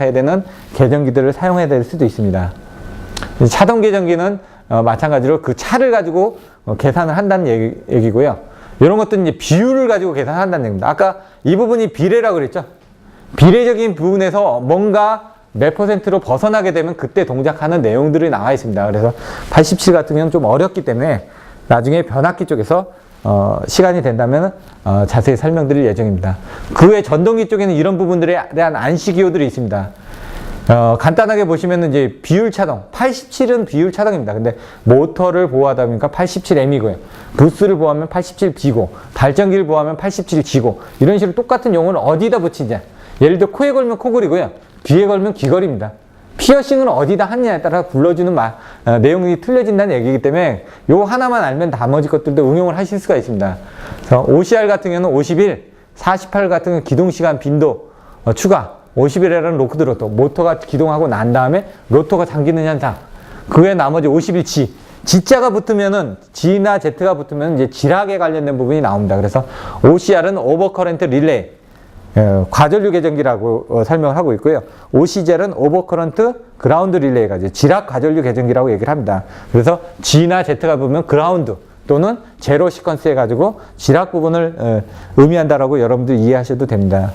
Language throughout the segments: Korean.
해야 되는 계정기들을 사용해야 될 수도 있습니다. 차동 계정기는 마찬가지로 그 차를 가지고 계산을 한다는 얘기고요. 이런 것들은 이제 비율을 가지고 계산한다는 얘기입니다. 아까 이 부분이 비례라고 그랬죠. 비례적인 부분에서 뭔가 몇 %로 벗어나게 되면 그때 동작하는 내용들이 나와 있습니다. 그래서 87 같은 경우는 좀 어렵기 때문에 나중에 변압기 쪽에서 시간이 된다면 자세히 설명드릴 예정입니다. 그 외 전동기 쪽에는 이런 부분들에 대한 안시기호들이 있습니다. 간단하게 보시면 이제 비율 차동, 87은 비율 차동입니다. 근데 모터를 보호하다 보니까 87M이고요. 부스를 보호하면 87B고, 발전기를 보호하면 87G고, 이런 식으로 똑같은 용어를 어디다 붙이냐. 예를 들어 코에 걸면 코걸이고요. 귀에 걸면 귀걸이입니다. 피어싱을 어디다 하느냐에 따라 불러주는 내용이 틀려진다는 얘기이기 때문에 요 하나만 알면 나머지 것들도 응용을 하실 수가 있습니다. 그래서 OCR 같은 경우는 51, 48 같은 경우는 기동시간 빈도 추가, 51에라는 로크드 로터, 모터가 기동하고 난 다음에 로터가 잠기는 현상. 그 외 나머지 51G, G자가 붙으면은, G나 Z가 붙으면 이제 지락에 관련된 부분이 나옵니다. 그래서 OCR은 오버커런트 릴레이, 과전류 계정기라고 설명을 하고 있고요. OC젤은 오버커런트 그라운드 릴레이가 이제 지락 과전류 계정기라고 얘기를 합니다. 그래서 G나 Z가 보면 그라운드 또는 제로 시퀀스 해가지고 지락 부분을 의미한다라고 여러분들 이해하셔도 됩니다.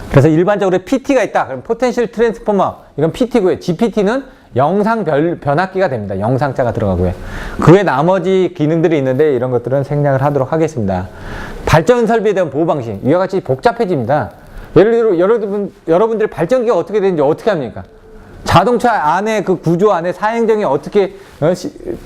그래서 일반적으로 PT가 있다. 그럼 포텐셜 트랜스포머, 이건 PT고요. GPT는 영상 변압기가 됩니다. 영상자가 들어가고요. 그 외 나머지 기능들이 있는데 이런 것들은 생략을 하도록 하겠습니다. 발전 설비에 대한 보호 방식, 이와 같이 복잡해집니다. 예를 들어 여러분들이 발전기가 어떻게 되는지 어떻게 합니까? 자동차 안에 그 구조 안에 사행정이 어떻게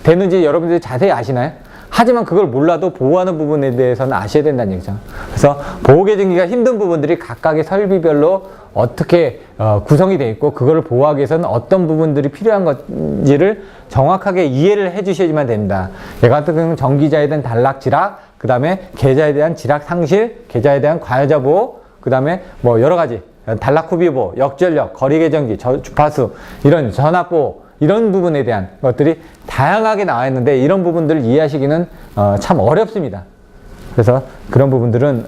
되는지 여러분들이 자세히 아시나요? 하지만 그걸 몰라도 보호하는 부분에 대해서는 아셔야 된다는 얘기죠. 그래서 보호계정기가 힘든 부분들이 각각의 설비별로 어떻게 구성이 되어 있고 그걸 보호하기 위해서는 어떤 부분들이 필요한 건지를 정확하게 이해를 해 주셔야지만 됩니다. 얘 같은 경우는 전기자에 대한 단락 지락, 그 다음에 계좌에 대한 지락 상실, 계좌에 대한 과여자 보호, 그 다음에 뭐 여러 가지 단락 후비 보호, 역전력, 거리계정기, 주파수, 이런 전압 보호, 이런 부분에 대한 것들이 다양하게 나와 있는데 이런 부분들을 이해하시기는 참 어렵습니다. 그래서 그런 부분들은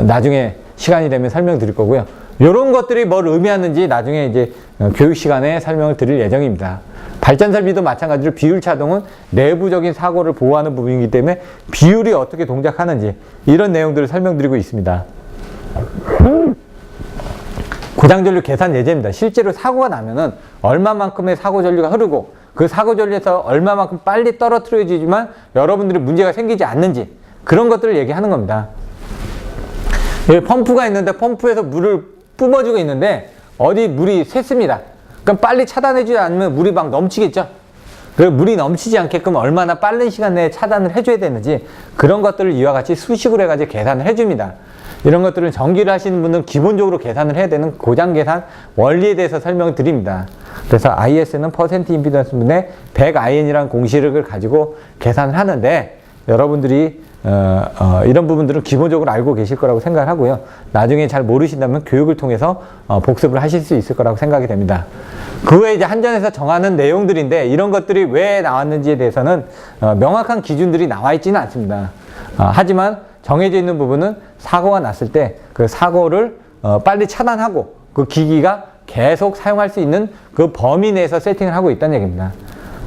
나중에 시간이 되면 설명드릴 거고요. 이런 것들이 뭘 의미하는지 나중에 이제 교육 시간에 설명을 드릴 예정입니다. 발전 설비도 마찬가지로 비율 차동은 내부적인 사고를 보호하는 부분이기 때문에 비율이 어떻게 동작하는지 이런 내용들을 설명드리고 있습니다. 고장전류 계산 예제입니다. 실제로 사고가 나면은 얼마만큼의 사고 전류가 흐르고 그 사고 전류에서 얼마만큼 빨리 떨어뜨려지지만 여러분들이 문제가 생기지 않는지 그런 것들을 얘기하는 겁니다. 여기 펌프가 있는데 펌프에서 물을 뿜어주고 있는데 어디 물이 샜습니다. 그럼 빨리 차단해주지 않으면 물이 막 넘치겠죠. 그리고 물이 넘치지 않게끔 얼마나 빠른 시간 내에 차단을 해줘야 되는지 그런 것들을 이와 같이 수식으로 해가지고 계산을 해줍니다. 이런 것들을 전기를 하시는 분들은 기본적으로 계산을 해야 되는 고장 계산 원리에 대해서 설명을 드립니다. 그래서 IS는 퍼센트 임피던스 분의 100IN이라는 공식을 가지고 계산을 하는데 여러분들이 이런 부분들은 기본적으로 알고 계실 거라고 생각을 하고요. 나중에 잘 모르신다면 교육을 통해서 복습을 하실 수 있을 거라고 생각이 됩니다. 그 외에 이제 한전에서 정하는 내용들인데 이런 것들이 왜 나왔는지에 대해서는 명확한 기준들이 나와 있지는 않습니다. 하지만 정해져 있는 부분은 사고가 났을 때 그 사고를 빨리 차단하고 그 기기가 계속 사용할 수 있는 그 범위 내에서 세팅을 하고 있다는 얘기입니다.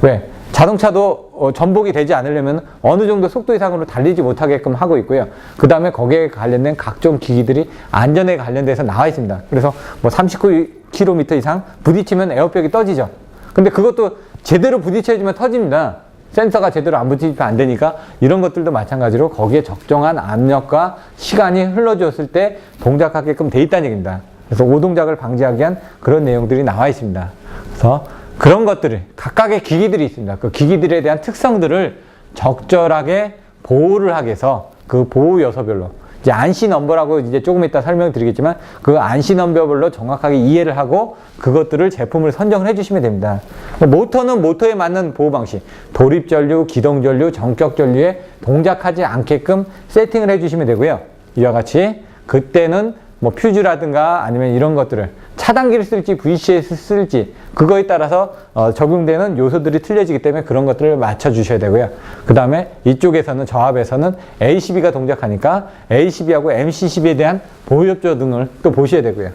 왜? 자동차도 전복이 되지 않으려면 어느 정도 속도 이상으로 달리지 못하게끔 하고 있고요. 그 다음에 거기에 관련된 각종 기기들이 안전에 관련돼서 나와 있습니다. 그래서 뭐 39km 이상 부딪히면 에어백이 떠지죠. 근데 그것도 제대로 부딪혀야지만 터집니다. 센서가 제대로 안 부딪히면 안 되니까 이런 것들도 마찬가지로 거기에 적정한 압력과 시간이 흘러주었을 때 동작하게끔 돼 있다는 얘기입니다. 그래서 오동작을 방지하기 위한 그런 내용들이 나와 있습니다. 그래서 그런 것들을 각각의 기기들이 있습니다. 그 기기들에 대한 특성들을 적절하게 보호를 하기 위해서 그 보호 요소별로 이제 안시 넘버라고 이제 조금 이따 설명드리겠지만 그 안시 넘버별로 정확하게 이해를 하고 그것들을 제품을 선정을 해주시면 됩니다. 모터는 모터에 맞는 보호 방식, 돌입 전류, 기동 전류, 전격 전류에 동작하지 않게끔 세팅을 해주시면 되고요. 이와 같이 그때는 뭐 퓨즈라든가 아니면 이런 것들을 차단기를 쓸지 VCS를 쓸지 그거에 따라서 적용되는 요소들이 틀려지기 때문에 그런 것들을 맞춰주셔야 되고요. 그 다음에 이쪽에서는 저압에서는 ACB가 동작하니까 ACB하고 MCCB에 대한 보호협조 등을 또 보셔야 되고요.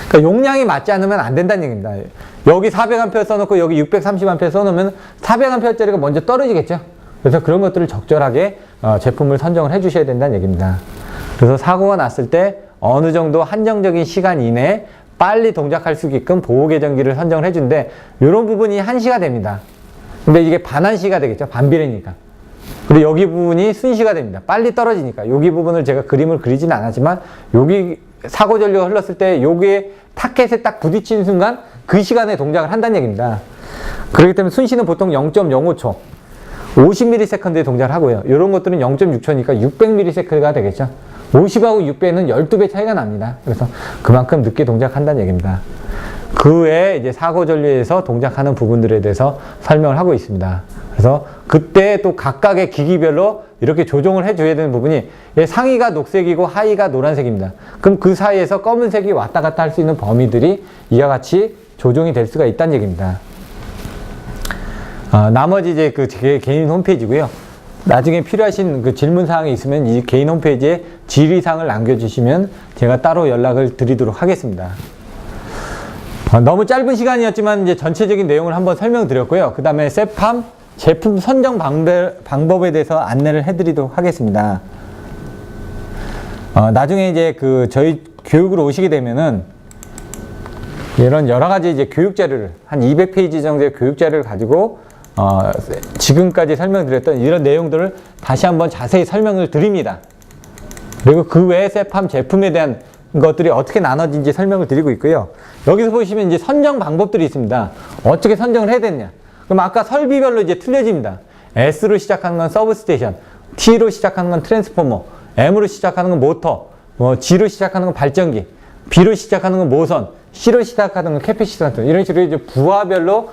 그러니까 용량이 맞지 않으면 안 된다는 얘기입니다. 여기 400A 써놓고 여기 630A 써놓으면 400A짜리가 먼저 떨어지겠죠. 그래서 그런 것들을 적절하게 제품을 선정을 해 주셔야 된다는 얘기입니다. 그래서 사고가 났을 때 어느 정도 한정적인 시간 이내에 빨리 동작할 수 있게끔 보호계정기를 선정을 해주는데 이런 부분이 한시가 됩니다. 근데 이게 반한시가 되겠죠. 반비례니까. 그리고 여기 부분이 순시가 됩니다. 빨리 떨어지니까. 여기 부분을 제가 그림을 그리지는 않았지만 여기 사고 전류가 흘렀을 때 여기에 타켓에 딱 부딪히는 순간 그 시간에 동작을 한다는 얘기입니다. 그렇기 때문에 순시는 보통 0.05초 50ms에 동작을 하고요. 이런 것들은 0.6초니까 600ms가 되겠죠. 50하고 6배는 12배 차이가 납니다. 그래서 그만큼 늦게 동작한다는 얘기입니다. 그 외에 이제 사고 전류에서 동작하는 부분들에 대해서 설명을 하고 있습니다. 그래서 그때 또 각각의 기기별로 이렇게 조정을 해줘야 되는 부분이 상위가 녹색이고 하위가 노란색입니다. 그럼 그 사이에서 검은색이 왔다 갔다 할 수 있는 범위들이 이와 같이 조정이 될 수가 있다는 얘기입니다. 나머지 이제 그 개인 홈페이지고요. 나중에 필요하신 그 질문사항이 있으면 이 개인 홈페이지에 질의사항을 남겨주시면 제가 따로 연락을 드리도록 하겠습니다. 너무 짧은 시간이었지만 이제 전체적인 내용을 한번 설명드렸고요. 그 다음에 세팜 제품 선정 방법에 대해서 안내를 해드리도록 하겠습니다. 나중에 이제 그 저희 교육으로 오시게 되면은 이런 여러 가지 이제 교육 자료를 한 200페이지 정도의 교육 자료를 가지고 지금까지 설명드렸던 이런 내용들을 다시 한번 자세히 설명을 드립니다. 그리고 그 외에 세팜 제품에 대한 것들이 어떻게 나눠진지 설명을 드리고 있고요. 여기서 보시면 이제 선정 방법들이 있습니다. 어떻게 선정을 해야 되느냐. 그럼 아까 설비별로 이제 틀려집니다. S로 시작하는 건 서브스테이션, T로 시작하는 건 트랜스포머, M으로 시작하는 건 모터, G로 시작하는 건 발전기, B로 시작하는 건 모선, C로 시작하는 건 캐패시턴트. 이런 식으로 이제 부하별로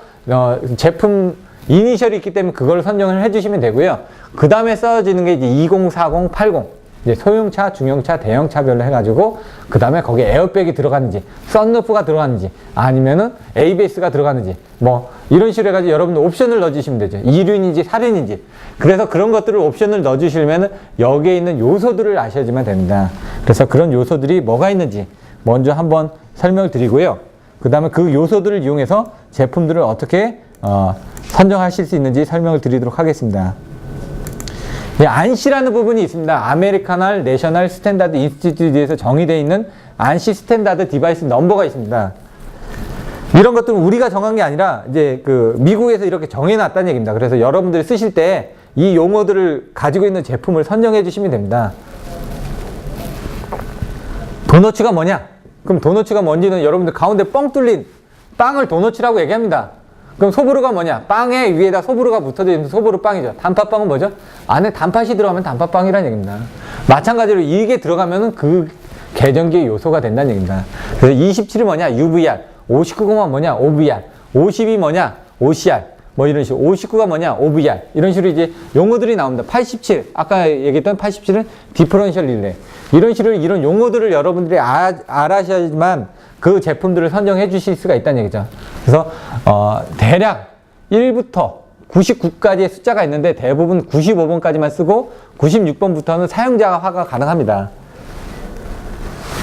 제품 이니셜이 있기 때문에 그걸 선정을 해주시면 되고요. 그 다음에 써지는 게 이제 20, 40, 80. 이제 소형차, 중형차, 대형차별로 해가지고 그 다음에 거기에 에어백이 들어가는지, 썬루프가 들어가는지, 아니면은 ABS가 들어가는지, 뭐 이런 식으로 해가지고 여러분들 옵션을 넣어주시면 되죠. 2륜인지 4륜인지. 그래서 그런 것들을 옵션을 넣어주시려면 여기에 있는 요소들을 아셔야지만 됩니다. 그래서 그런 요소들이 뭐가 있는지 먼저 한번 설명을 드리고요. 그 다음에 그 요소들을 이용해서 제품들을 어떻게 선정하실 수 있는지 설명을 드리도록 하겠습니다. 안시라는 부분이 있습니다. 아메리카널 내셔널 스탠다드 인스티튜트에서 정의되어 있는 안시 스탠다드 디바이스 넘버가 있습니다. 이런 것들은 우리가 정한 게 아니라 이제 그 미국에서 이렇게 정해놨다는 얘기입니다. 그래서 여러분들이 쓰실 때 이 용어들을 가지고 있는 제품을 선정해 주시면 됩니다. 도너츠가 뭐냐? 그럼 도너츠가 뭔지는 여러분들 가운데 뻥 뚫린 빵을 도너츠라고 얘기합니다. 그럼 소보루가 뭐냐? 빵에 위에다 소보루가 붙어져 있는 소보루 빵이죠. 단팥빵은 뭐죠? 안에 단팥이 들어가면 단팥빵이라는 얘기입니다. 마찬가지로 이게 들어가면은 그 계정기의 요소가 된다는 얘기입니다. 그래서 27이 뭐냐? UVR. 59가 뭐냐? OVR. 50이 뭐냐? OCR. 뭐 이런 식으로. 59가 뭐냐? OVR. 이런 식으로 이제 용어들이 나옵니다. 87. 아까 얘기했던 87은 디퍼런셜 릴레이. 이런 식으로 이런 용어들을 여러분들이 알아셔야지만 그 제품들을 선정해 주실 수가 있다는 얘기죠. 그래서 대략 1부터 99까지의 숫자가 있는데 대부분 95번까지만 쓰고 96번부터는 사용자화가 가능합니다.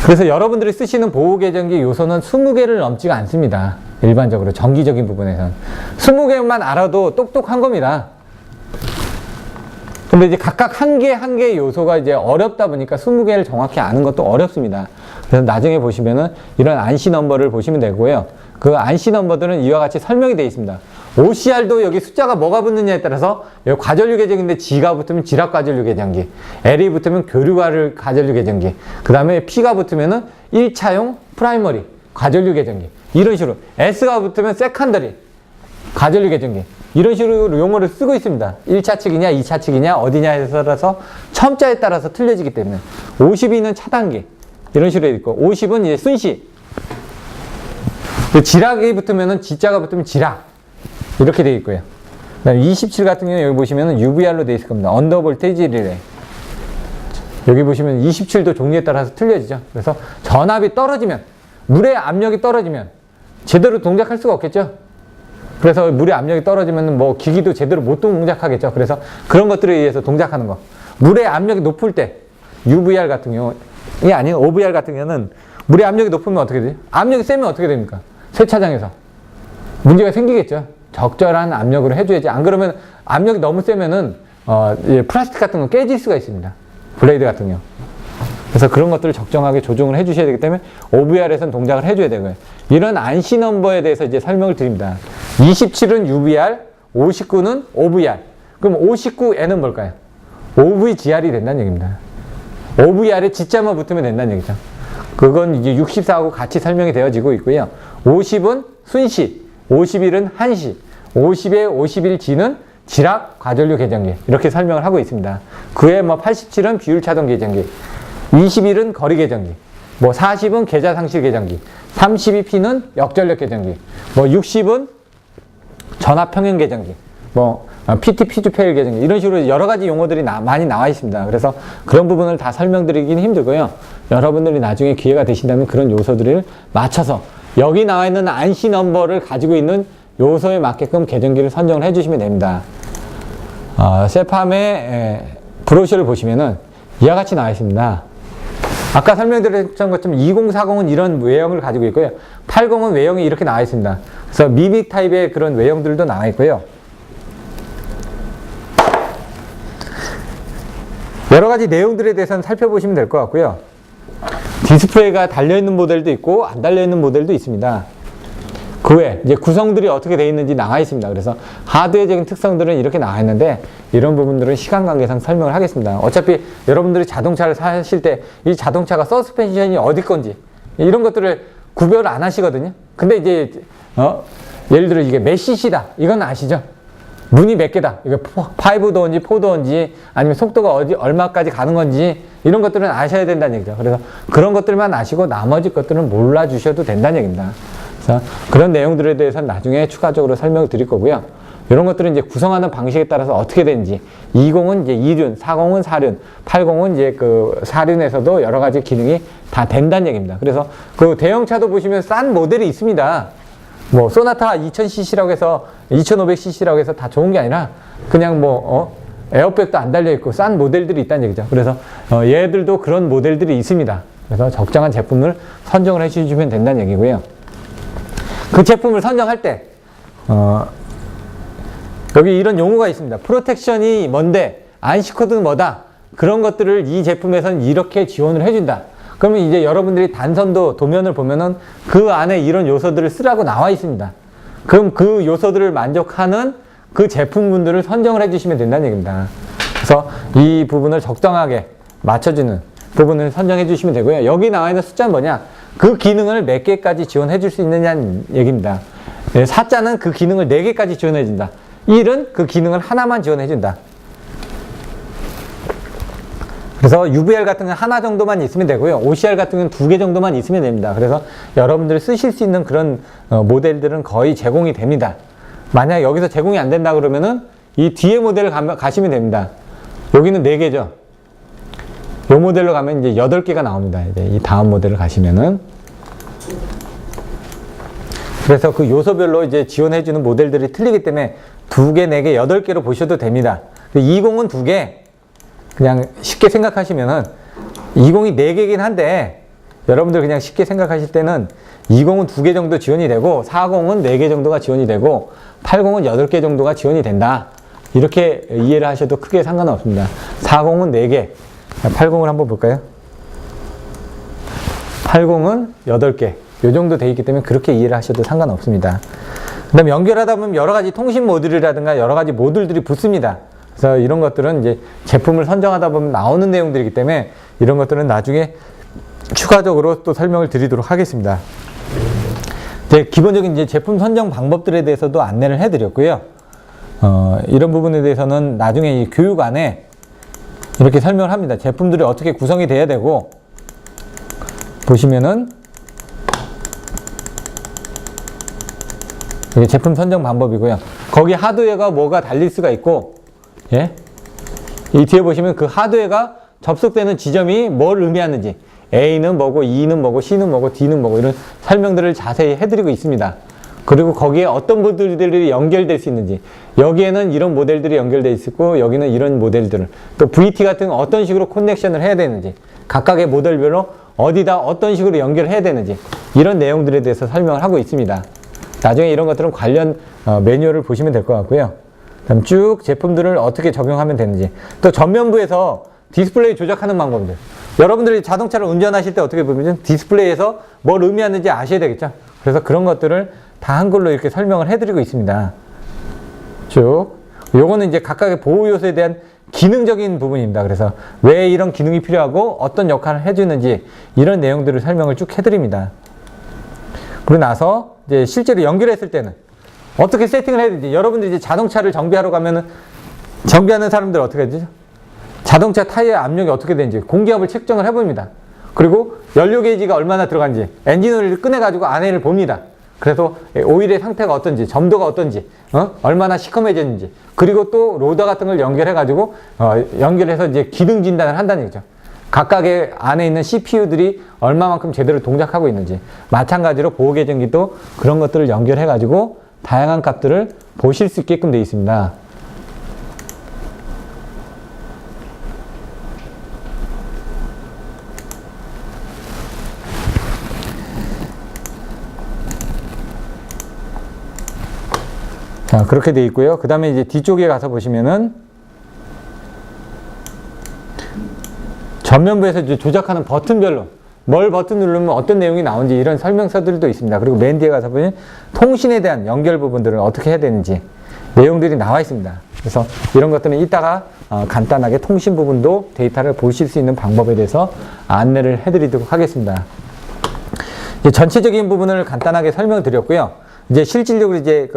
그래서 여러분들이 쓰시는 보호계정기 요소는 20개를 넘지가 않습니다. 일반적으로 정기적인 부분에서는 20개만 알아도 똑똑한 겁니다. 근데 이제 각각 한 개의 요소가 이제 어렵다 보니까 20개를 정확히 아는 것도 어렵습니다. 그래서 나중에 보시면은 이런 안시 넘버를 보시면 되고요. 그 안시 넘버들은 이와 같이 설명이 되어 있습니다. OCR도 여기 숫자가 뭐가 붙느냐에 따라서 여기 과전류 계정인데 G가 붙으면 지락 과전류 계정기, L이 붙으면 교류 과전류 계정기, 그 다음에 P가 붙으면은 1차용 프라이머리 과전류 계정기, 이런 식으로 S가 붙으면 세컨더리 과전류 계정기, 이런 식으로 용어를 쓰고 있습니다. 1차 측이냐 2차 측이냐 어디냐에 따라서 첨자에 따라서 틀려지기 때문에 52는 차단기 이런 식으로 있고 50은 이제 순시, 지락이 붙으면은 G자가 붙으면 지락 이렇게 되어 있고요. 그다음에 27 같은 경우는 여기 보시면은 UVR로 되어 있을 겁니다. 언더 볼테이지 릴레이. 여기 보시면 27도 종류에 따라서 틀려지죠. 그래서 전압이 떨어지면, 물의 압력이 떨어지면 제대로 동작할 수가 없겠죠. 그래서 물의 압력이 떨어지면 뭐 기기도 제대로 못 동작하겠죠. 그래서 그런 것들에 의해서 동작하는 거. 물의 압력이 높을 때 UVR 같은 경우이 아닌 OVR 같은 경우는 물의 압력이 높으면 어떻게 되지? 압력이 세면 어떻게 됩니까? 세차장에서 문제가 생기겠죠. 적절한 압력으로 해줘야지. 안 그러면 압력이 너무 세면은 플라스틱 같은 건 깨질 수가 있습니다. 블레이드 같은 경우. 그래서 그런 것들을 적정하게 조정을 해주셔야 되기 때문에 OVR에서는 동작을 해줘야 되고요. 이런 안시 넘버에 대해서 이제 설명을 드립니다. 27은 UVR, 59는 OVR. 그럼 59N은 뭘까요? OVGR이 된다는 얘기입니다. OVR에 G자만 붙으면 된다는 얘기죠. 그건 이제 64하고 같이 설명이 되어지고 있고요. 50은 순시, 51은 한시, 50에 51G는 지락 과전류 계정기 이렇게 설명을 하고 있습니다. 그에 뭐 87은 비율 차동 계정기, 21은 거리 계정기, 뭐 40은 계좌 상실 계정기, 32P는 역전력 계정기, 뭐 60은 전압 평형 계정기, 뭐 PT 피주페일 계정기 이런 식으로 여러 가지 용어들이 많이 나와 있습니다. 그래서 그런 부분을 다 설명드리기는 힘들고요. 여러분들이 나중에 기회가 되신다면 그런 요소들을 맞춰서 여기 나와 있는 안시 넘버를 가지고 있는 요소에 맞게끔 계정기를 선정을 해주시면 됩니다. 세팜의 브로셔를 보시면은 이와 같이 나와 있습니다. 아까 설명드렸던 것처럼 2040은 이런 외형을 가지고 있고요. 80은 외형이 이렇게 나와 있습니다. 그래서 미믹 타입의 그런 외형들도 나와 있고요. 여러 가지 내용들에 대해서는 살펴보시면 될 것 같고요. 디스플레이가 달려있는 모델도 있고 안 달려있는 모델도 있습니다. 그 외에 이제 구성들이 어떻게 되어 있는지 나와 있습니다. 그래서 하드웨어적인 특성들은 이렇게 나와 있는데 이런 부분들은 시간 관계상 설명을 하겠습니다. 어차피 여러분들이 자동차를 사실 때 이 자동차가 서스펜션이 어디 건지 이런 것들을 구별을 안 하시거든요. 근데 이제 예를 들어 이게 몇 cc다 이건 아시죠? 문이 몇 개다. 이게 5도어인지 4도어인지 아니면 속도가 얼마까지 가는 건지 이런 것들은 아셔야 된다는 얘기죠. 그래서 그런 것들만 아시고 나머지 것들은 몰라주셔도 된다는 얘기입니다. 그래서 그런 내용들에 대해서는 나중에 추가적으로 설명을 드릴 거고요. 이런 것들은 이제 구성하는 방식에 따라서 어떻게 되는지 20은 이제 2륜, 40은 4륜, 80은 이제 그 4륜에서도 여러 가지 기능이 다 된다는 얘기입니다. 그래서 그 대형차도 보시면 싼 모델이 있습니다. 뭐 소나타 2000cc라고 해서 2500cc라고 해서 다 좋은 게 아니라 그냥 뭐 에어백도 안 달려있고 싼 모델들이 있다는 얘기죠. 그래서 얘들도 그런 모델들이 있습니다. 그래서 적정한 제품을 선정을 해주시면 된다는 얘기고요. 그 제품을 선정할 때 여기 이런 용어가 있습니다. 프로텍션이 뭔데 안시 코드는 뭐다. 그런 것들을 이 제품에서는 이렇게 지원을 해준다. 그러면 이제 여러분들이 단선도 도면을 보면은 그 안에 이런 요소들을 쓰라고 나와 있습니다. 그럼 그 요소들을 만족하는 그 제품군들을 선정을 해주시면 된다는 얘기입니다. 그래서 이 부분을 적당하게 맞춰주는 부분을 선정해 주시면 되고요. 여기 나와 있는 숫자는 뭐냐? 그 기능을 몇 개까지 지원해 줄 수 있느냐는 얘기입니다. 4자는 그 기능을 4개까지 지원해 준다. 1은 그 기능을 하나만 지원해 준다. 그래서 UVR 같은 건 하나 정도만 있으면 되고요. OCR 같은 건 2개 정도만 있으면 됩니다. 그래서 여러분들이 쓰실 수 있는 그런 모델들은 거의 제공이 됩니다. 만약 여기서 제공이 안 된다 그러면은 이 뒤에 모델을 가시면 됩니다. 여기는 4개죠. 이 모델로 가면 이제 8개가 나옵니다. 이제 이 다음 모델을 가시면은. 그래서 그 요소별로 이제 지원해주는 모델들이 틀리기 때문에 2개, 4개, 8개로 보셔도 됩니다. 20은 2개. 그냥 쉽게 생각하시면은 20이 4개긴 한데 여러분들 그냥 쉽게 생각하실 때는 20은 2개 정도 지원이 되고 40은 4개 정도가 지원이 되고 80은 8개 정도가 지원이 된다. 이렇게 이해를 하셔도 크게 상관은 없습니다. 40은 4개, 80을 한번 볼까요? 80은 8개. 이 정도 돼 있기 때문에 그렇게 이해를 하셔도 상관없습니다. 그 다음에 연결하다 보면 여러 가지 통신 모듈이라든가 여러 가지 모듈들이 붙습니다. 그래서 이런 것들은 이제 제품을 선정하다 보면 나오는 내용들이기 때문에 이런 것들은 나중에 추가적으로 또 설명을 드리도록 하겠습니다. 이제 기본적인 이제 제품 선정 방법들에 대해서도 안내를 해드렸고요. 이런 부분에 대해서는 나중에 이 교육안에 이렇게 설명을 합니다. 제품들이 어떻게 구성이 돼야 되고 보시면은 이게 제품 선정 방법이고요. 거기 하드웨어가 뭐가 달릴 수가 있고, 예? 이 뒤에 보시면 그 하드웨어가 접속되는 지점이 뭘 의미하는지, A는 뭐고, E는 뭐고, C는 뭐고, D는 뭐고, 이런 설명들을 자세히 해드리고 있습니다. 그리고 거기에 어떤 모델들이 연결될 수 있는지, 여기에는 이런 모델들이 연결되어 있고, 여기는 이런 모델들을, 또 VT 같은 어떤 식으로 커넥션을 해야 되는지, 각각의 모델별로 어디다 어떤 식으로 연결해야 되는지 이런 내용들에 대해서 설명을 하고 있습니다. 나중에 이런 것들은 관련 매뉴얼을 보시면 될 것 같고요. 그다음 쭉 제품들을 어떻게 적용하면 되는지, 또 전면부에서 디스플레이 조작하는 방법들. 여러분들이 자동차를 운전하실 때 어떻게 보면 디스플레이에서 뭘 의미하는지 아셔야 되겠죠. 그래서 그런 것들을 다 한글로 이렇게 설명을 해드리고 있습니다. 쭉. 요거는 이제 각각의 보호 요소에 대한 기능적인 부분입니다. 그래서 왜 이런 기능이 필요하고 어떤 역할을 해주는지 이런 내용들을 설명을 쭉 해드립니다. 그러고 나서 이제 실제로 연결했을 때는 어떻게 세팅을 해야 되는지, 여러분들이 이제 자동차를 정비하러 가면은 정비하는 사람들 어떻게 하죠? 자동차 타이어 압력이 어떻게 되는지 공기압을 측정을 해봅니다. 그리고 연료 게이지가 얼마나 들어간지 엔진 오일을 꺼내가지고 안에를 봅니다. 그래서 오일의 상태가 어떤지, 점도가 어떤지, 얼마나 시커매졌는지, 그리고 또 로더 같은 걸 연결해가지고 연결해서 이제 기능 진단을 한다는 얘기죠. 각각의 안에 있는 CPU들이 얼마만큼 제대로 동작하고 있는지, 마찬가지로 보호 계정기도 그런 것들을 연결해가지고 다양한 값들을 보실 수 있게끔 되어 있습니다. 자, 그렇게 되어 있고요. 그 다음에 이제 뒤쪽에 가서 보시면은 전면부에서 이제 조작하는 버튼별로 뭘 버튼 누르면 어떤 내용이 나오는지 이런 설명서들도 있습니다. 그리고 맨 뒤에 가서 보면 통신에 대한 연결 부분들을 어떻게 해야 되는지 내용들이 나와 있습니다. 그래서 이런 것들은 이따가 간단하게 통신 부분도 데이터를 보실 수 있는 방법에 대해서 안내를 해드리도록 하겠습니다. 이제 전체적인 부분을 간단하게 설명을 드렸고요. 이제 실질적으로 이제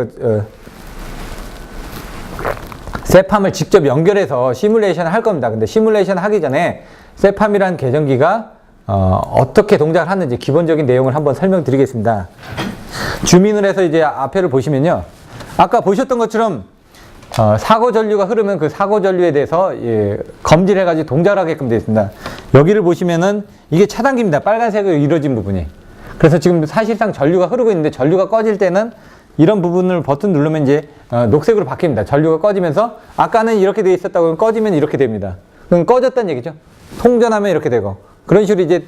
세팜을 직접 연결해서 시뮬레이션을 할 겁니다. 근데 시뮬레이션 하기 전에 세팜이라는 계정기가 어떻게 동작을 하는지 기본적인 내용을 한번 설명드리겠습니다. 줌인을 해서 이제 앞에를 보시면요. 아까 보셨던 것처럼 사고 전류가 흐르면 그 사고 전류에 대해서 검지를 해가지고 동작을 하게끔 되어 있습니다. 여기를 보시면은 이게 차단기입니다. 빨간색으로 이루어진 부분이. 그래서 지금 사실상 전류가 흐르고 있는데 전류가 꺼질 때는 이런 부분을 버튼 누르면 이제 녹색으로 바뀝니다. 전류가 꺼지면서 아까는 이렇게 되어 있었다고 하면 꺼지면 이렇게 됩니다. 그럼 꺼졌다는 얘기죠. 통전하면 이렇게 되고 그런 식으로 이제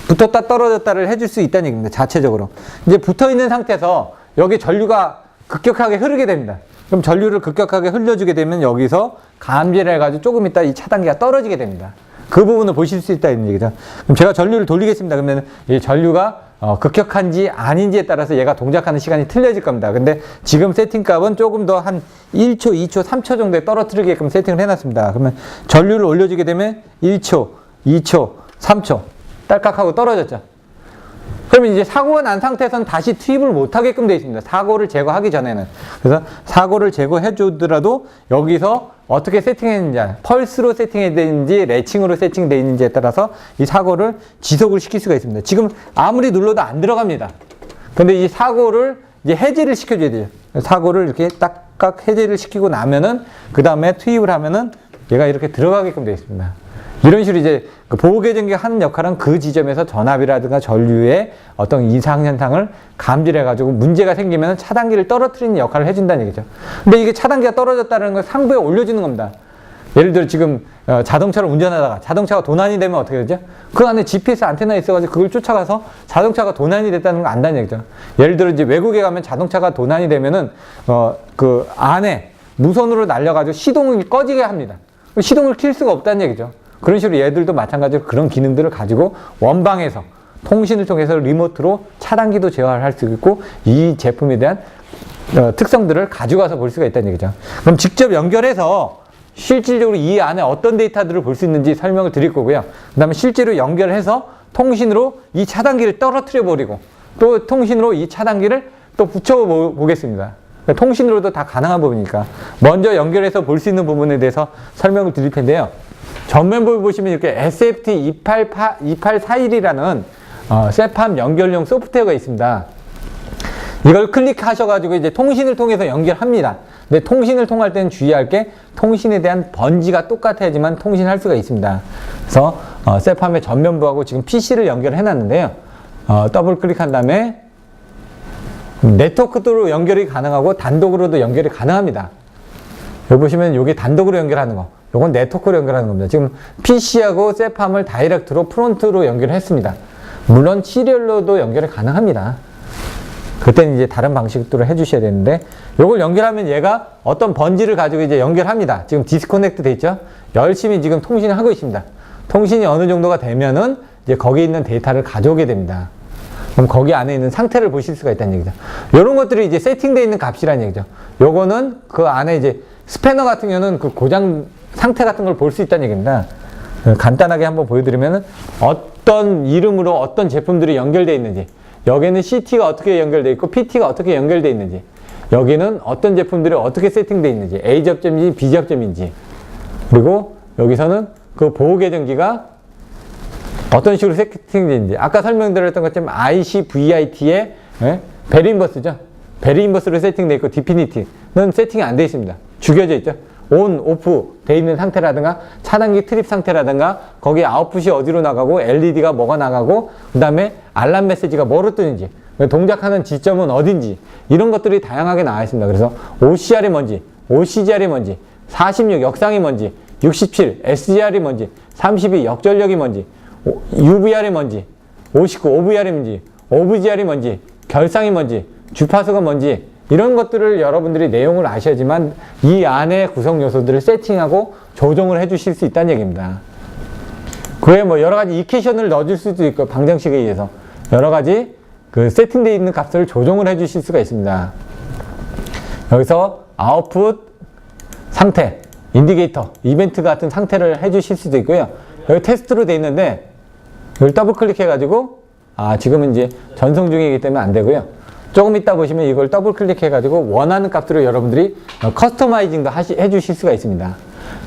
붙었다 떨어졌다를 해줄 수 있다는 얘기입니다. 자체적으로. 이제 붙어 있는 상태에서 여기 전류가 급격하게 흐르게 됩니다. 그럼 전류를 급격하게 흘려주게 되면 여기서 감지를 해가지고 조금 있다 이 차단기가 떨어지게 됩니다. 그 부분을 보실 수 있다는 얘기죠. 그럼 제가 전류를 돌리겠습니다. 그러면 이 전류가 급격한지 아닌지에 따라서 얘가 동작하는 시간이 틀려질 겁니다. 근데 지금 세팅 값은 조금 더 한 1초, 2초, 3초 정도에 떨어뜨리게끔 세팅을 해놨습니다. 그러면 전류를 올려주게 되면 1초, 2초, 3초 딸깍하고 떨어졌죠. 그러면 이제 사고가 난 상태에서는 다시 투입을 못하게끔 되어 있습니다. 사고를 제거하기 전에는. 그래서 사고를 제거해 주더라도 여기서 어떻게 세팅했는지, 펄스로 세팅해야 되는지, 레칭으로 세팅되어 있는지에 따라서 이 사고를 지속을 시킬 수가 있습니다. 지금 아무리 눌러도 안 들어갑니다. 근데 이 사고를 이제 해제를 시켜줘야 돼요. 사고를 이렇게 딱딱 해제를 시키고 나면은, 그 다음에 투입을 하면은 얘가 이렇게 들어가게끔 되어 있습니다. 이런 식으로 이제 그 보호계정기가 하는 역할은 그 지점에서 전압이라든가 전류의 어떤 이상 현상을 감지를 해가지고 문제가 생기면 차단기를 떨어뜨리는 역할을 해준다는 얘기죠. 근데 이게 차단기가 떨어졌다는 걸 상부에 올려주는 겁니다. 예를 들어 지금 자동차를 운전하다가 자동차가 도난이 되면 어떻게 되죠? 그 안에 GPS 안테나 있어가지고 그걸 쫓아가서 자동차가 도난이 됐다는 걸 안다는 얘기죠. 예를 들어 이제 외국에 가면 자동차가 도난이 되면은 그 안에 무선으로 날려가지고 시동이 꺼지게 합니다. 시동을 킬 수가 없다는 얘기죠. 그런 식으로 얘들도 마찬가지로 그런 기능들을 가지고 원방에서 통신을 통해서 리모트로 차단기도 제어할 수 있고 이 제품에 대한 특성들을 가져가서 볼 수가 있다는 얘기죠. 그럼 직접 연결해서 실질적으로 이 안에 어떤 데이터들을 볼 수 있는지 설명을 드릴 거고요. 그 다음에 실제로 연결해서 통신으로 이 차단기를 떨어뜨려 버리고 또 통신으로 이 차단기를 또 붙여 보겠습니다. 그러니까 통신으로도 다 가능한 부분이니까 먼저 연결해서 볼 수 있는 부분에 대해서 설명을 드릴 텐데요. 전면부에 보시면 이렇게 SFT 2841이라는 세팜 연결용 소프트웨어가 있습니다. 이걸 클릭하셔가지고 이제 통신을 통해서 연결합니다. 근데 통신을 통할 때는 주의할 게 통신에 대한 번지가 똑같아야지만 통신할 수가 있습니다. 그래서 세팜의 전면부하고 지금 PC를 연결해 놨는데요. 더블 클릭한 다음에 네트워크로 연결이 가능하고 단독으로도 연결이 가능합니다. 여기 보시면 이게 단독으로 연결하는 거. 요건 네트워크로 연결하는 겁니다. 지금 PC하고 셋팜을 다이렉트로 프론트로 연결했습니다. 물론 시리얼로도 연결이 가능합니다. 그때는 이제 다른 방식으로 해주셔야 되는데, 요걸 연결하면 얘가 어떤 번지를 가지고 이제 연결합니다. 지금 디스커넥트 돼 있죠? 열심히 지금 통신을 하고 있습니다. 통신이 어느 정도가 되면은 이제 거기 있는 데이터를 가져오게 됩니다. 그럼 거기 안에 있는 상태를 보실 수가 있다는 얘기죠. 이런 것들이 이제 세팅되어 있는 값이라는 얘기죠. 요거는 그 안에 이제 스패너 같은 경우는 그 고장 상태 같은 걸 볼 수 있다는 얘기입니다. 간단하게 한번 보여드리면은 어떤 이름으로 어떤 제품들이 연결되어 있는지, 여기는 CT가 어떻게 연결되어 있고 PT가 어떻게 연결되어 있는지, 여기는 어떤 제품들이 어떻게 세팅되어 있는지, A 접점인지 B 접점인지, 그리고 여기서는 그 보호 계정기가 어떤 식으로 세팅되는지, 아까 설명드렸던 것처럼 ICVIT의 베리인버스죠. 베리인버스로 세팅되어 있고 디피니티는 세팅이 안 되어 있습니다. 죽여져 있죠. 온, 오프 돼 있는 상태라든가 차단기 트립 상태라든가 거기 아웃풋이 어디로 나가고 LED가 뭐가 나가고 그 다음에 알람 메시지가 뭐로 뜨는지 동작하는 지점은 어딘지 이런 것들이 다양하게 나와 있습니다. 그래서 OCR이 뭔지, OCGR이 뭔지, 46 역상이 뭔지, 67 SGR이 뭔지, 32 역전력이 뭔지, UVR이 뭔지, 59 OVR이 뭔지, OVGR이 뭔지, 결상이 뭔지, 주파수가 뭔지 이런 것들을 여러분들이 내용을 아셔야지만 이 안에 구성 요소들을 세팅하고 조정을 해 주실 수 있다는 얘기입니다. 그에 뭐 여러 가지 이퀘이션을 넣어줄 수도 있고 방정식에 의해서 여러 가지 그 세팅되어 있는 값을 조정을 해 주실 수가 있습니다. 여기서 아웃풋 상태, 인디게이터, 이벤트 같은 상태를 해 주실 수도 있고요. 여기 테스트로 되어 있는데 이걸 더블 클릭해 가지고 지금은 이제 전송 중이기 때문에 안 되고요. 조금 이따 보시면 이걸 더블 클릭해 가지고 원하는 값으로 여러분들이 커스터마이징도 해 주실 수가 있습니다.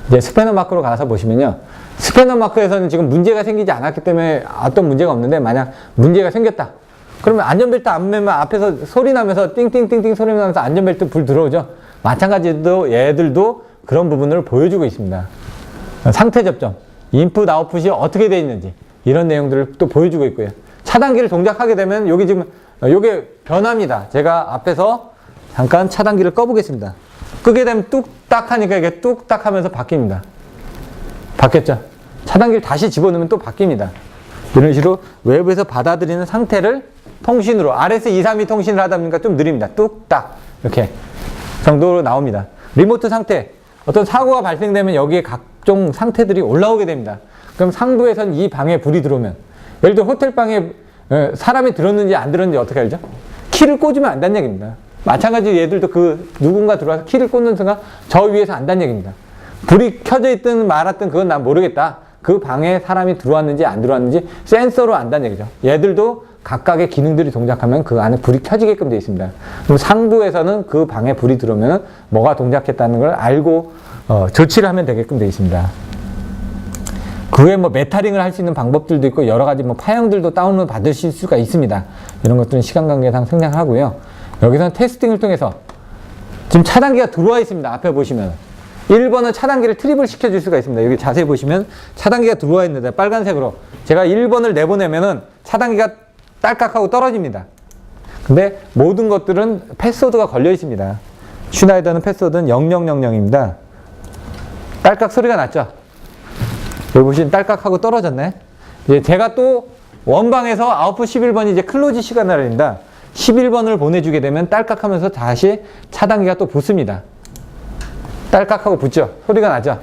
이제 스패너 마크로 가서 보시면요. 스패너 마크에서는 지금 문제가 생기지 않았기 때문에 어떤 문제가 없는데 만약 문제가 생겼다. 그러면 안전벨트 안 매면 앞에서 소리 나면서 띵띵띵띵 소리 나면서 안전벨트 불 들어오죠. 마찬가지로 얘들도 그런 부분을 보여주고 있습니다. 상태 접점, 인풋 아웃풋이 어떻게 되어 있는지 이런 내용들을 또 보여주고 있고요. 차단기를 동작하게 되면 여기 지금 요게 변합니다. 제가 앞에서 잠깐 차단기를 꺼보겠습니다. 끄게 되면 뚝딱 하니까 이게 뚝딱 하면서 바뀝니다. 바뀌었죠? 차단기를 다시 집어넣으면 또 바뀝니다. 이런 식으로 외부에서 받아들이는 상태를 통신으로 RS232 통신을 하다 보니까 좀 느립니다. 뚝딱 이렇게 정도로 나옵니다. 리모트 상태, 어떤 사고가 발생되면 여기에 각종 상태들이 올라오게 됩니다. 그럼 상부에선 이 방에 불이 들어오면 예를 들어 호텔 방에 사람이 들었는지 안 들었는지 어떻게 알죠? 키를 꽂으면 안다는 얘기입니다. 마찬가지로 얘들도 그 누군가 들어와서 키를 꽂는 순간 저 위에서 안다는 얘기입니다. 불이 켜져 있든 말았든 그건 난 모르겠다. 그 방에 사람이 들어왔는지 안 들어왔는지 센서로 안다는 얘기죠. 얘들도 각각의 기능들이 동작하면 그 안에 불이 켜지게끔 되어 있습니다. 그럼 상부에서는 그 방에 불이 들어오면 뭐가 동작했다는 걸 알고 조치를 하면 되게끔 되어 있습니다. 그 외에 뭐 메타링을 할 수 있는 방법들도 있고 여러 가지 뭐 파형들도 다운로드 받으실 수가 있습니다. 이런 것들은 시간 관계상 생략하고요. 여기서는 테스팅을 통해서 지금 차단기가 들어와 있습니다. 앞에 보시면 1번은 차단기를 트립을 시켜줄 수가 있습니다. 여기 자세히 보시면 차단기가 들어와 있는데 빨간색으로 제가 1번을 내보내면은 차단기가 딸깍하고 떨어집니다. 근데 모든 것들은 패스워드가 걸려 있습니다. 슈나이더는 패스워드는 0000입니다. 딸깍 소리가 났죠? 여기 보시면 딸깍하고 떨어졌네. 이제 제가 또 원방에서 아웃풋 11번이 이제 클로즈 시그널입니다. 11번을 보내주게 되면 딸깍하면서 다시 차단기가 또 붙습니다. 딸깍하고 붙죠. 소리가 나죠.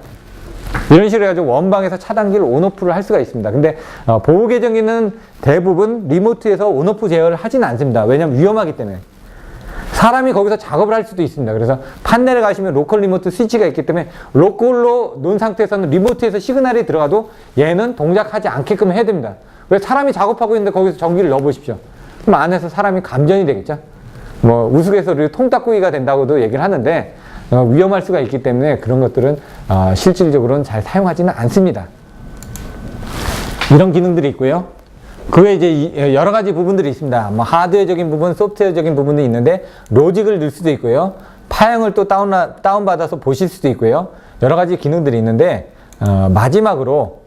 이런 식으로 해가지고 원방에서 차단기를 온오프를 할 수가 있습니다. 근데 보호 계정기는 대부분 리모트에서 온오프 제어를 하지는 않습니다. 왜냐하면 위험하기 때문에. 사람이 거기서 작업을 할 수도 있습니다. 그래서 판넬에 가시면 로컬 리모트 스위치가 있기 때문에 로컬로 놓은 상태에서는 리모트에서 시그널이 들어가도 얘는 동작하지 않게끔 해야 됩니다. 왜 사람이 작업하고 있는데 거기서 전기를 넣어보십시오. 그럼 안에서 사람이 감전이 되겠죠. 뭐 우스갯소리로 통닭구이가 된다고도 얘기를 하는데 위험할 수가 있기 때문에 그런 것들은 실질적으로는 잘 사용하지는 않습니다. 이런 기능들이 있고요. 그 외에 이제 여러 가지 부분들이 있습니다. 뭐 하드웨어적인 부분, 소프트웨어적인 부분도 있는데 로직을 넣을 수도 있고요. 파형을 또 다운받아서 보실 수도 있고요. 여러 가지 기능들이 있는데 마지막으로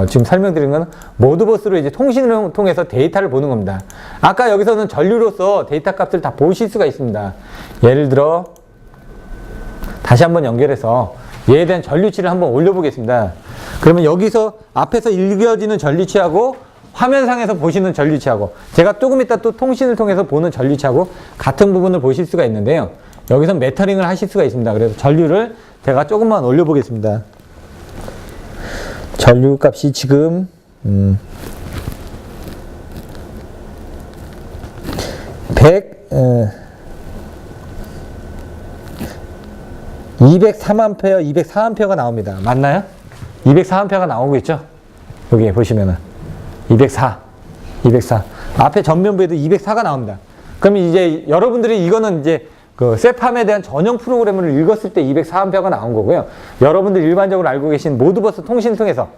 지금 설명드린 건 모드버스로 이제 통신을 통해서 데이터를 보는 겁니다. 아까 여기서는 전류로서 데이터 값을 다 보실 수가 있습니다. 예를 들어 다시 한번 연결해서 얘에 대한 전류치를 한번 올려보겠습니다. 그러면 여기서 앞에서 읽혀지는 전류치하고 화면상에서 보시는 전류치하고 제가 조금 이따 또 통신을 통해서 보는 전류치하고 같은 부분을 보실 수가 있는데요. 여기서 메터링을 하실 수가 있습니다. 그래서 전류를 제가 조금만 올려보겠습니다. 전류 값이 지금 203A, 204A가 나옵니다. 맞나요? 204A가 나오고 있죠? 여기 보시면은 204. 앞에 전면부에도 204가 나옵니다. 그럼 이제 여러분들이 이거는 이제 그 세팜에 대한 전용 프로그램을 읽었을 때 204A가 나온 거고요. 여러분들 일반적으로 알고 계신 모드버스 통신통에서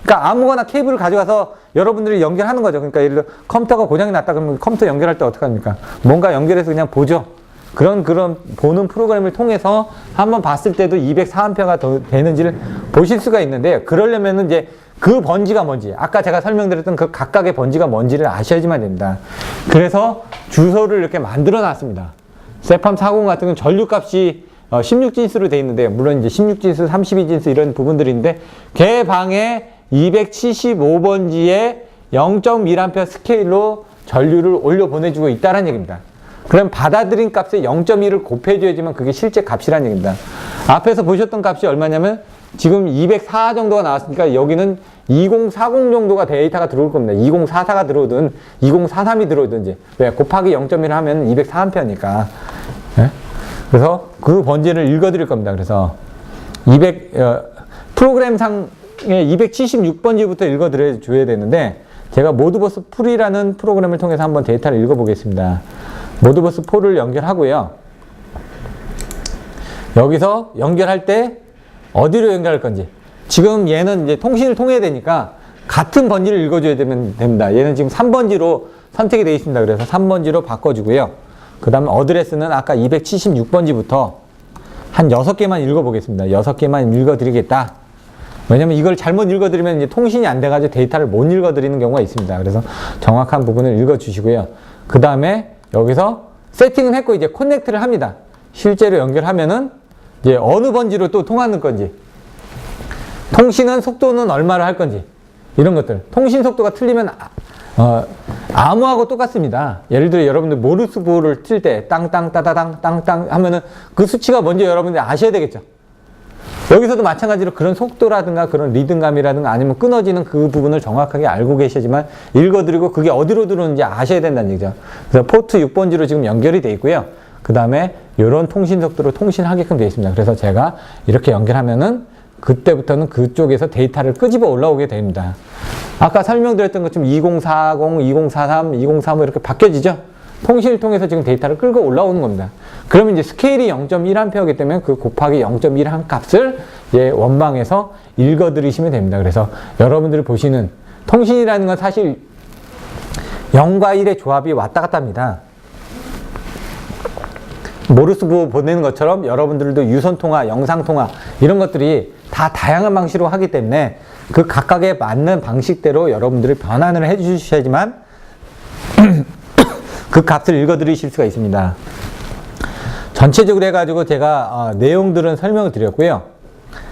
그러니까 아무거나 케이블을 가져가서 여러분들이 연결하는 거죠. 그러니까 예를 들어 컴퓨터가 고장이 났다 그러면 컴퓨터 연결할 때 어떻게 합니까? 뭔가 연결해서 그냥 보죠. 그런 보는 프로그램을 통해서 한번 봤을 때도 204A가 더 되는지를 보실 수가 있는데 그러려면은 이제 그 번지가 뭔지 아까 제가 설명드렸던 그 각각의 번지가 뭔지를 아셔야지만 됩니다. 그래서 주소를 이렇게 만들어 놨습니다. 세팜 40 같은 경우는 전류값이 16진스로 되어 있는데 물론 이제 16진스, 32진스 이런 부분들인데 개방에 275번지에 0.1A 스케일로 전류를 올려 보내주고 있다는 얘기입니다. 그럼 받아들인 값에 0.1을 곱해줘야지만 그게 실제 값이라는 얘기입니다. 앞에서 보셨던 값이 얼마냐면 지금 204 정도가 나왔으니까 여기는 2040 정도가 데이터가 들어올 겁니다. 2044가 들어오든 2043이 들어오든지. 왜? 곱하기 0.1 하면 204A니까. 네? 그래서 그 번지를 읽어드릴 겁니다. 그래서 프로그램상에 276번지부터 읽어드려야 되는데 제가 모드버스 풀이라는 프로그램을 통해서 한번 데이터를 읽어보겠습니다. 모드버스 4를 연결하고요. 여기서 연결할 때 어디로 연결할 건지. 지금 얘는 이제 통신을 통해야 되니까 같은 번지를 읽어줘야 됩니다. 얘는 지금 3번지로 선택이 되어 있습니다. 그래서 3번지로 바꿔주고요. 그 다음에 어드레스는 아까 276번지부터 한 6개만 읽어보겠습니다. 6개만 읽어드리겠다. 왜냐면 이걸 잘못 읽어드리면 이제 통신이 안 돼가지고 데이터를 못 읽어드리는 경우가 있습니다. 그래서 정확한 부분을 읽어주시고요. 그 다음에 여기서 세팅은 했고 이제 커넥트를 합니다. 실제로 연결하면은 이제 어느 번지로 또 통하는 건지, 통신은 속도는 얼마를 할 건지, 이런 것들. 통신 속도가 틀리면 아무하고 똑같습니다. 예를 들어 여러분들 모르스 부호를 틀 때 땅땅 따다당 땅땅 하면은 그 수치가 뭔지 여러분들이 아셔야 되겠죠. 여기서도 마찬가지로 그런 속도라든가 그런 리듬감이라든가 아니면 끊어지는 그 부분을 정확하게 알고 계셔야지만 읽어드리고 그게 어디로 들어오는지 아셔야 된다는 얘기죠. 그래서 포트 6번지로 지금 연결이 되어 있고요. 그 다음에 이런 통신 속도로 통신하게끔 되어 있습니다. 그래서 제가 이렇게 연결하면은 그때부터는 그쪽에서 데이터를 끄집어 올라오게 됩니다. 아까 설명드렸던 것처럼 2040, 2043, 2035 이렇게 바뀌어지죠? 통신을 통해서 지금 데이터를 끌고 올라오는 겁니다. 그러면 이제 스케일이 0.1A이기 때문에 그 곱하기 0.1 값을 이제 원방에서 읽어드리시면 됩니다. 그래서 여러분들이 보시는 통신이라는 건 사실 0과 1의 조합이 왔다 갔다 합니다. 모르스 부호 보내는 것처럼 여러분들도 유선통화, 영상통화 이런 것들이 다 다양한 방식으로 하기 때문에 그 각각에 맞는 방식대로 여러분들이 변환을 해 주셔야지만 그 값을 읽어드리실 수가 있습니다. 전체적으로 해가지고 제가 내용들은 설명을 드렸고요.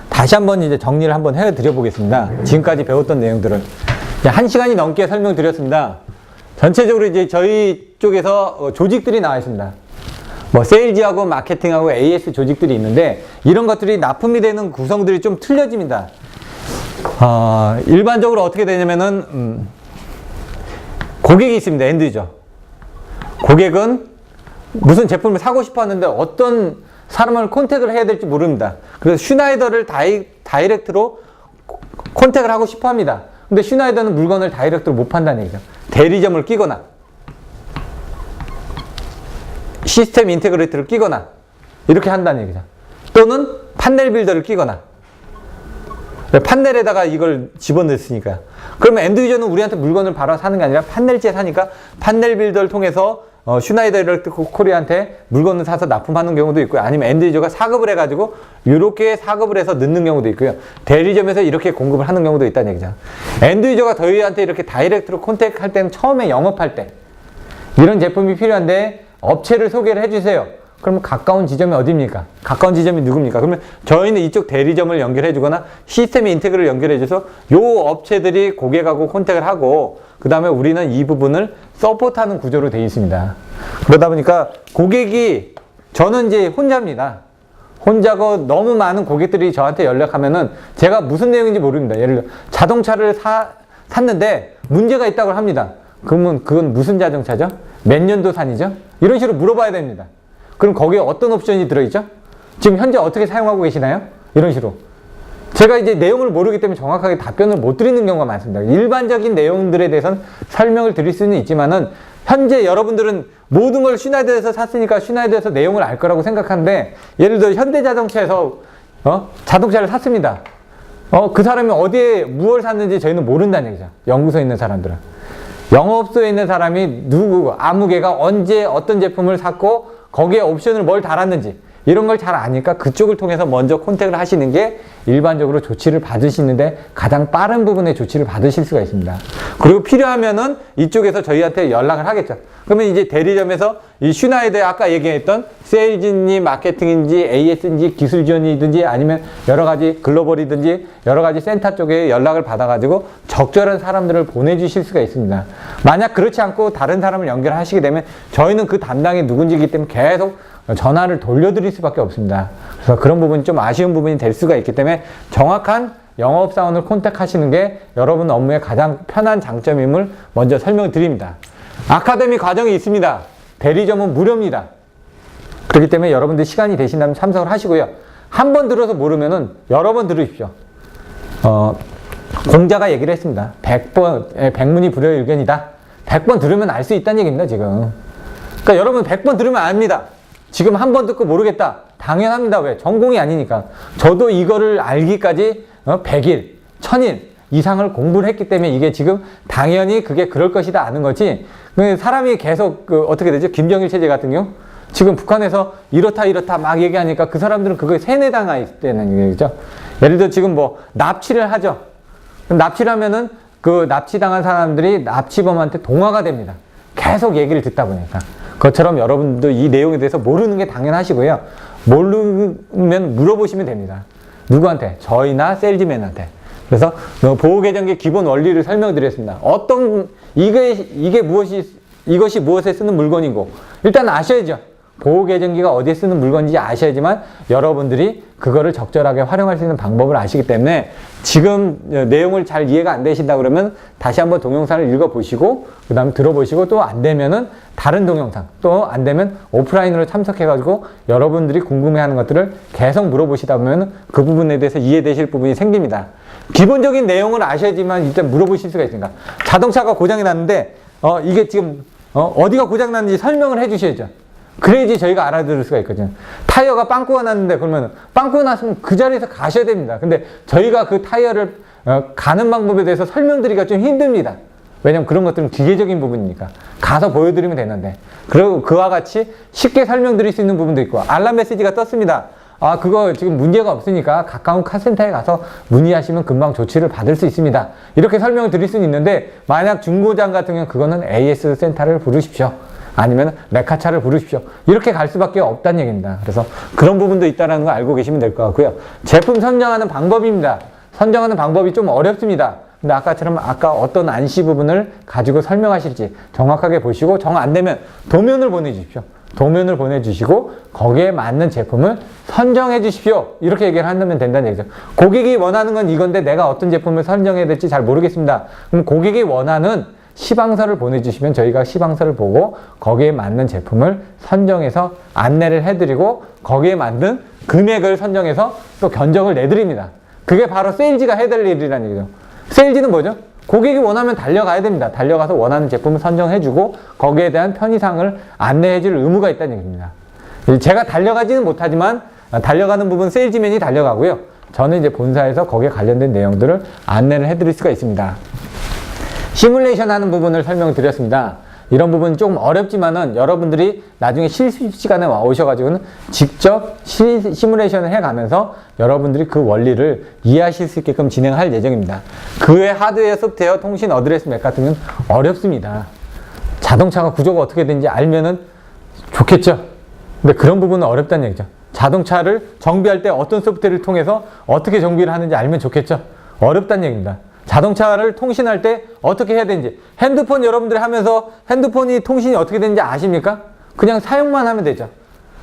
다시 한번 이제 정리를 한번 해드려 보겠습니다. 지금까지 배웠던 내용들을. 1시간이 넘게 설명드렸습니다. 전체적으로 이제 저희 쪽에서 조직들이 나와 있습니다. 뭐 세일즈하고 마케팅하고 AS 조직들이 있는데 이런 것들이 납품이 되는 구성들이 좀 틀려집니다. 일반적으로 어떻게 되냐면은 고객이 있습니다. 엔드유저. 고객은 무슨 제품을 사고 싶어 하는데 어떤 사람을 컨택을 해야 될지 모릅니다. 그래서 슈나이더를 다이렉트로 컨택을 하고 싶어 합니다. 근데 슈나이더는 물건을 다이렉트로 못 판다는 얘기죠. 대리점을 끼거나 시스템 인테그레이터를 끼거나 이렇게 한다는 얘기죠. 또는 판넬 빌더를 끼거나 판넬에다가 이걸 집어넣으니까. 그러면 엔드유저는 우리한테 물건을 바로 사는 게 아니라 판넬지에 사니까 판넬 빌더를 통해서 슈나이더 일렉트릭 코리아한테 물건을 사서 납품하는 경우도 있고요. 아니면 엔드유저가 사급을 해가지고 이렇게 사급을 해서 넣는 경우도 있고요. 대리점에서 이렇게 공급을 하는 경우도 있다는 얘기죠. 엔드유저가 저희한테 이렇게 다이렉트로 컨택 할 때는 처음에 영업할 때 이런 제품이 필요한데 업체를 소개를 해주세요. 그러면 가까운 지점이 어디입니까? 가까운 지점이 누굽니까? 그러면 저희는 이쪽 대리점을 연결해 주거나 시스템 인테그를 연결해 줘서 요 업체들이 고객하고 컨택을 하고 그 다음에 우리는 이 부분을 서포트하는 구조로 되어 있습니다. 그러다 보니까 고객이 저는 이제 혼자입니다. 혼자고 너무 많은 고객들이 저한테 연락하면은 제가 무슨 내용인지 모릅니다. 예를 들어 자동차를 샀는데 문제가 있다고 합니다. 그러면 그건 무슨 자동차죠? 몇 년도산이죠? 이런 식으로 물어봐야 됩니다. 그럼 거기에 어떤 옵션이 들어있죠? 지금 현재 어떻게 사용하고 계시나요? 이런 식으로. 제가 이제 내용을 모르기 때문에 정확하게 답변을 못 드리는 경우가 많습니다. 일반적인 내용들에 대해서는 설명을 드릴 수는 있지만은 현재 여러분들은 모든 걸 슈나이더에서 샀으니까 슈나이더에서 내용을 알 거라고 생각하는데 예를 들어 현대자동차에서 자동차를 샀습니다. 그 사람이 어디에 무엇을 샀는지 저희는 모른다는 얘기죠. 연구소에 있는 사람들은. 영업소에 있는 사람이 누구, 아무 개가 언제 어떤 제품을 샀고 거기에 옵션을 뭘 달았는지 이런 걸 잘 아니까 그쪽을 통해서 먼저 컨택을 하시는 게 일반적으로 조치를 받으시는데 가장 빠른 부분의 조치를 받으실 수가 있습니다. 그리고 필요하면은 이쪽에서 저희한테 연락을 하겠죠. 그러면 이제 대리점에서 이 슈나이더에 아까 얘기했던 세일즈인지 마케팅인지 AS인지 기술 지원이든지 아니면 여러 가지 글로벌이든지 여러 가지 센터 쪽에 연락을 받아가지고 적절한 사람들을 보내주실 수가 있습니다. 만약 그렇지 않고 다른 사람을 연결하시게 되면 저희는 그 담당이 누군지이기 때문에 계속 전화를 돌려드릴 수밖에 없습니다. 그래서 그런 부분이 좀 아쉬운 부분이 될 수가 있기 때문에 정확한 영업사원을 컨택하시는 게 여러분 업무의 가장 편한 장점임을 먼저 설명을 드립니다. 아카데미 과정이 있습니다. 대리점은 무료입니다. 그렇기 때문에 여러분들 시간이 되신다면 참석을 하시고요. 한 번 들어서 모르면은 여러 번 들으십시오. 공자가 얘기를 했습니다. 100문이 불여일견이다. 100번 들으면 알 수 있다는 얘기입니다, 지금. 그러니까 여러분 100번 들으면 압니다. 지금 한 번 듣고 모르겠다. 당연합니다. 왜? 전공이 아니니까. 저도 이거를 알기까지 100일, 1000일 이상을 공부를 했기 때문에 이게 지금 당연히 그게 그럴 것이다 아는 거지. 사람이 계속 어떻게 되죠? 김정일 체제 같은 경우 지금 북한에서 이렇다 막 얘기하니까 그 사람들은 그거에 세뇌당하 있다는 얘기죠. 예를 들어 지금 뭐 납치를 하죠. 납치를 하면은 그 납치당한 사람들이 납치범한테 동화가 됩니다. 계속 얘기를 듣다 보니까. 그것처럼 여러분도 이 내용에 대해서 모르는 게 당연하시고요. 모르면 물어보시면 됩니다. 누구한테? 저희나 세일즈맨한테. 그래서 보호계정기 기본 원리를 설명드렸습니다. 이것이 무엇에 쓰는 물건이고 일단 아셔야죠. 보호계정기가 어디에 쓰는 물건인지 아셔야지만 여러분들이 그거를 적절하게 활용할 수 있는 방법을 아시기 때문에 지금 내용을 잘 이해가 안 되신다 그러면 다시 한번 동영상을 읽어보시고 그 다음에 들어보시고 또 안 되면은 다른 동영상 또 안 되면 오프라인으로 참석해가지고 여러분들이 궁금해하는 것들을 계속 물어보시다 보면 그 부분에 대해서 이해되실 부분이 생깁니다. 기본적인 내용을 아셔야지만 일단 물어보실 수가 있습니다. 자동차가 고장이 났는데 이게 지금 어디가 고장 났는지 설명을 해 주셔야죠. 그래야지 저희가 알아들을 수가 있거든요. 타이어가 빵꾸가 났는데 그러면 빵꾸가 났으면 그 자리에서 가셔야 됩니다. 근데 저희가 그 타이어를 가는 방법에 대해서 설명드리기가 좀 힘듭니다. 왜냐면 그런 것들은 기계적인 부분이니까 가서 보여드리면 되는데 그리고 그와 같이 쉽게 설명드릴 수 있는 부분도 있고 알람 메시지가 떴습니다. 그거 지금 문제가 없으니까 가까운 카센터에 가서 문의하시면 금방 조치를 받을 수 있습니다. 이렇게 설명을 드릴 수는 있는데 만약 중고장 같은 경우는 그거는 AS 센터를 부르십시오. 아니면 레카차를 부르십시오. 이렇게 갈 수밖에 없다는 얘기입니다. 그래서 그런 부분도 있다는 거 알고 계시면 될 것 같고요. 제품 선정하는 방법입니다. 선정하는 방법이 좀 어렵습니다. 근데 아까처럼 어떤 안시 부분을 가지고 설명하실지 정확하게 보시고 정 안 되면 도면을 보내주십시오. 도면을 보내주시고 거기에 맞는 제품을 선정해 주십시오. 이렇게 얘기를 한다면 된다는 얘기죠. 고객이 원하는 건 이건데 내가 어떤 제품을 선정해야 될지 잘 모르겠습니다. 그럼 고객이 원하는 시방서를 보내주시면 저희가 시방서를 보고 거기에 맞는 제품을 선정해서 안내를 해드리고 거기에 맞는 금액을 선정해서 또 견적을 내드립니다. 그게 바로 세일즈가 해야 될 일이라는 얘기죠. 세일즈는 뭐죠? 고객이 원하면 달려가야 됩니다. 달려가서 원하는 제품을 선정해주고 거기에 대한 편의사항을 안내해줄 의무가 있다는 얘기입니다. 제가 달려가지는 못하지만 달려가는 부분 세일즈맨이 달려가고요. 저는 이제 본사에서 거기에 관련된 내용들을 안내를 해드릴 수가 있습니다. 시뮬레이션 하는 부분을 설명드렸습니다. 이런 부분이 조금 어렵지만은 여러분들이 나중에 실습 시간에 오셔가지고는 직접 시뮬레이션을 해가면서 여러분들이 그 원리를 이해하실 수 있게끔 진행할 예정입니다. 그 외 하드웨어, 소프트웨어, 통신, 어드레스 맥 같은 건 어렵습니다. 자동차가 구조가 어떻게 되는지 알면은 좋겠죠. 근데 그런 부분은 어렵다는 얘기죠. 자동차를 정비할 때 어떤 소프트웨어를 통해서 어떻게 정비를 하는지 알면 좋겠죠. 어렵다는 얘기입니다. 자동차를 통신할 때 어떻게 해야 되는지, 핸드폰 여러분들이 하면서 핸드폰이 통신이 어떻게 되는지 아십니까? 그냥 사용만 하면 되죠.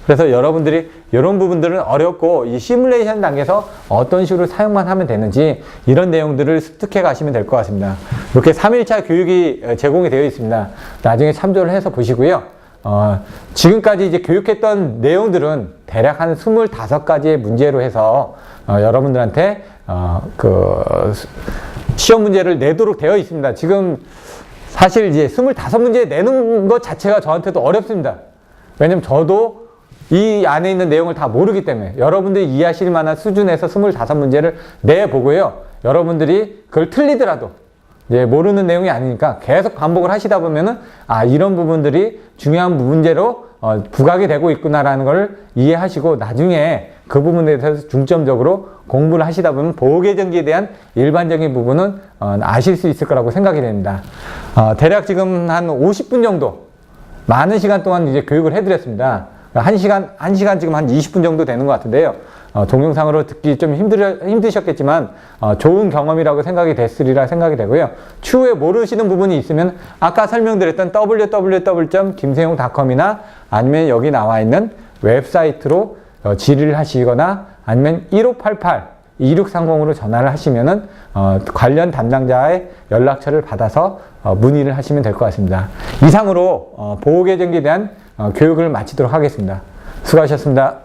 그래서 여러분들이 이런 부분들은 어렵고 이 시뮬레이션 단계에서 어떤 식으로 사용만 하면 되는지 이런 내용들을 습득해 가시면 될 것 같습니다. 이렇게 3일차 교육이 제공이 되어 있습니다. 나중에 참조를 해서 보시고요. 지금까지 이제 교육했던 내용들은 대략 한 25가지의 문제로 해서 여러분들한테 시험 문제를 내도록 되어 있습니다. 지금 사실 이제 25문제 내는 것 자체가 저한테도 어렵습니다. 왜냐면 저도 이 안에 있는 내용을 다 모르기 때문에 여러분들이 이해하실 만한 수준에서 25문제를 내보고요. 여러분들이 그걸 틀리더라도 이제 모르는 내용이 아니니까 계속 반복을 하시다 보면은 이런 부분들이 중요한 문제로 부각이 되고 있구나라는 걸 이해하시고 나중에 그 부분에 대해서 중점적으로 공부를 하시다 보면 보호계정기에 대한 일반적인 부분은 아실 수 있을 거라고 생각이 됩니다. 대략 지금 한 50분 정도 많은 시간 동안 이제 교육을 해드렸습니다. 1시간 지금 한 20분 정도 되는 것 같은데요. 동영상으로 듣기 좀 힘드셨겠지만 좋은 경험이라고 생각이 됐으리라 생각이 되고요. 추후에 모르시는 부분이 있으면 아까 설명드렸던 www.김세용.com이나 아니면 여기 나와 있는 웹사이트로 질의를 하시거나 아니면 1588-2630으로 전화를 하시면은 관련 담당자의 연락처를 받아서 문의를 하시면 될 것 같습니다. 이상으로 보호계정기에 대한 교육을 마치도록 하겠습니다. 수고하셨습니다.